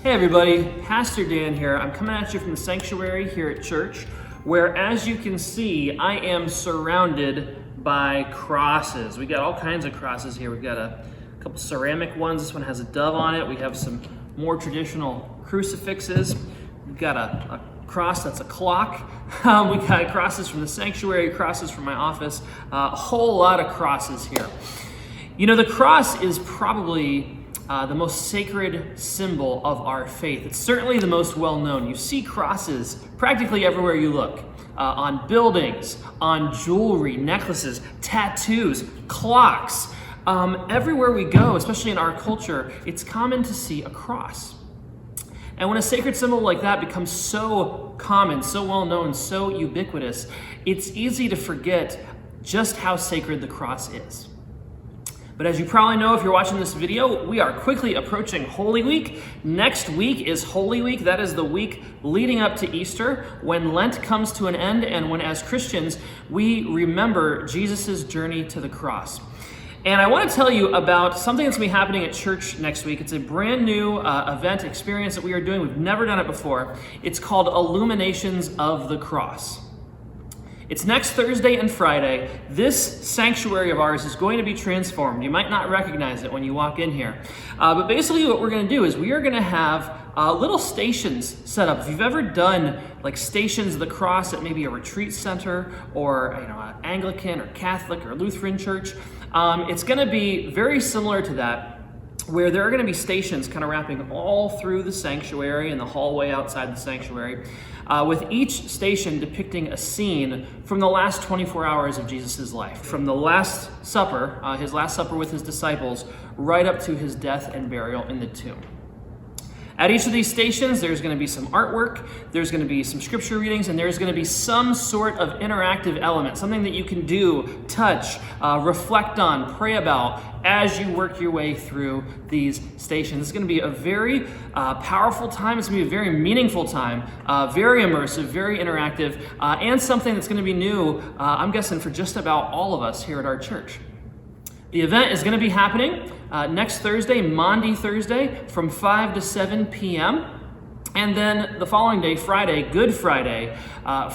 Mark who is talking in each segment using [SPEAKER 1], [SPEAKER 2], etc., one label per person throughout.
[SPEAKER 1] Hey everybody, Pastor Dan here. I'm coming at you from the sanctuary here at church, where as you can see, I am surrounded by crosses. We got all kinds of crosses here. We've got a couple ceramic ones. This one has a dove on it. We have some more traditional crucifixes. We've got a cross that's a clock. We got crosses from the sanctuary, crosses from my office, a whole lot of crosses here. You know, the cross is probably the most sacred symbol of our faith. It's certainly the most well-known. You see crosses practically everywhere you look, on buildings, on jewelry, necklaces, tattoos, clocks. Everywhere we go, especially in our culture, it's common to see a cross. And when a sacred symbol like that becomes so common, so well-known, so ubiquitous, it's easy to forget just how sacred the cross is. But as you probably know if you're watching this video, we are quickly approaching Holy Week. Next week is Holy Week. That is the week leading up to Easter, when Lent comes to an end and when as Christians, we remember Jesus' journey to the cross. And I want to tell you about something that's going to be happening at church next week. It's a brand new event experience that we are doing. We've never done it before. It's called ILLUMINATIONS of the Cross. It's next Thursday and Friday. This sanctuary of ours is going to be transformed. You might not recognize it when you walk in here. But basically what we're going to do is we are going to have little stations set up. If you've ever done like Stations of the Cross at maybe a retreat center or an Anglican or Catholic or Lutheran church, it's going to be very similar to that, where there are going to be stations kind of wrapping all through the sanctuary and the hallway outside the sanctuary, with each station depicting a scene from the last 24 hours of Jesus' life. From the Last Supper, his Last Supper with his disciples, right up to his death and burial in the tomb. At each of these stations, there's going to be some artwork, there's going to be some scripture readings, and there's going to be some sort of interactive element, something that you can do, touch, reflect on, pray about as you work your way through these stations. It's going to be a very powerful time. It's going to be a very meaningful time, very immersive, very interactive, and something that's going to be new, I'm guessing, for just about all of us here at our church. The event is going to be happening next Thursday, Maundy Thursday, from 5 to 7 p.m. And then the following day, Friday, Good Friday,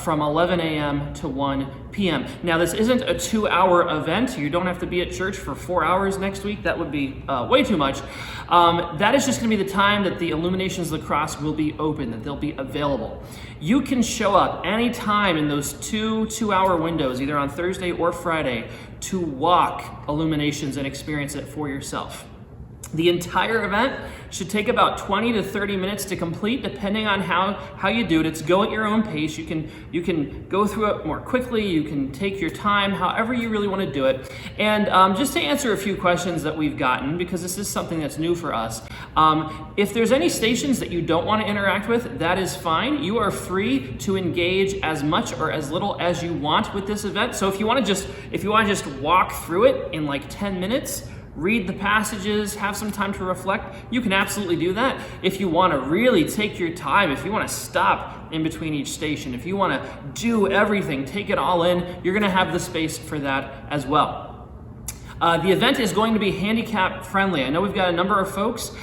[SPEAKER 1] from 11 a.m. to 1 p.m. Now, this isn't a 2-hour event. You don't have to be at church for 4 hours next week. That would be way too much. That is just going to be the time that the Illuminations of the Cross will be open, that they'll be available. You can show up anytime in those two-hour windows, either on Thursday or Friday, to walk Illuminations and experience it for yourself. The entire event should take about 20 to 30 minutes to complete, depending on how you do it. It's go at your own pace. You can go through it more quickly. You can take your time, however you really want to do it. And just to answer a few questions that we've gotten, because this is something that's new for us, if there's any stations that you don't want to interact with, that is fine. You are free to engage as much or as little as you want with this event. So if you want to just walk through it in like 10 minutes, read the passages, have some time to reflect, you can absolutely do that. If you want to really take your time, if you want to stop in between each station, if you want to do everything, take it all in, you're going to have the space for that as well. The event is going to be handicap friendly. I know we've got a number of folks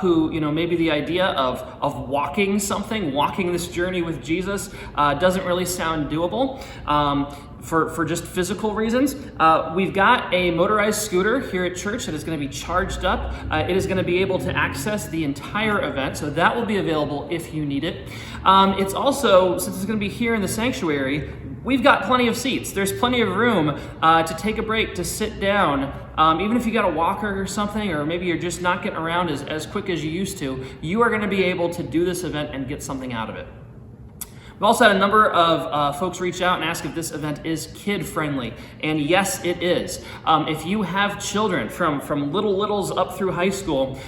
[SPEAKER 1] who, maybe the idea of walking this journey with Jesus doesn't really sound doable. For just physical reasons. We've got a motorized scooter here at church that is going to be charged up. It is going to be able to access the entire event, so that will be available if you need it. It's also, since it's going to be here in the sanctuary, we've got plenty of seats. There's plenty of room to take a break, to sit down. Even if you got a walker or something, or maybe you're just not getting around as quick as you used to, you are going to be able to do this event and get something out of it. We've also had a number of folks reach out and ask if this event is kid-friendly, and yes, it is. If you have children from littles up through high school,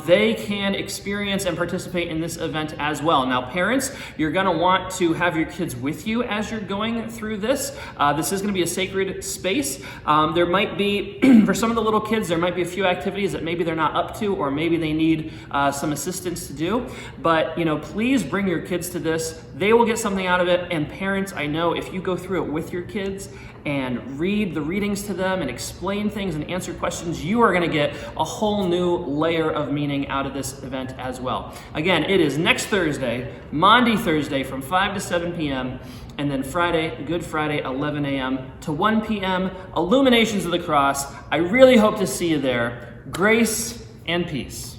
[SPEAKER 1] they can experience and participate in this event as well. Now, parents, you're going to want to have your kids with you as you're going through this. This is going to be a sacred space. There might be, for some of the little kids, there might be a few activities that maybe they're not up to, or maybe they need some assistance to do. But, please bring your kids to this. They will get get something out of it. And parents, I know if you go through it with your kids and read the readings to them and explain things and answer questions, you are going to get a whole new layer of meaning out of this event as well. Again, it is next Thursday, Maundy Thursday from 5 to 7 p.m. and then Friday, Good Friday, 11 a.m. to 1 p.m. Illuminations of the Cross. I really hope to see you there. Grace and peace.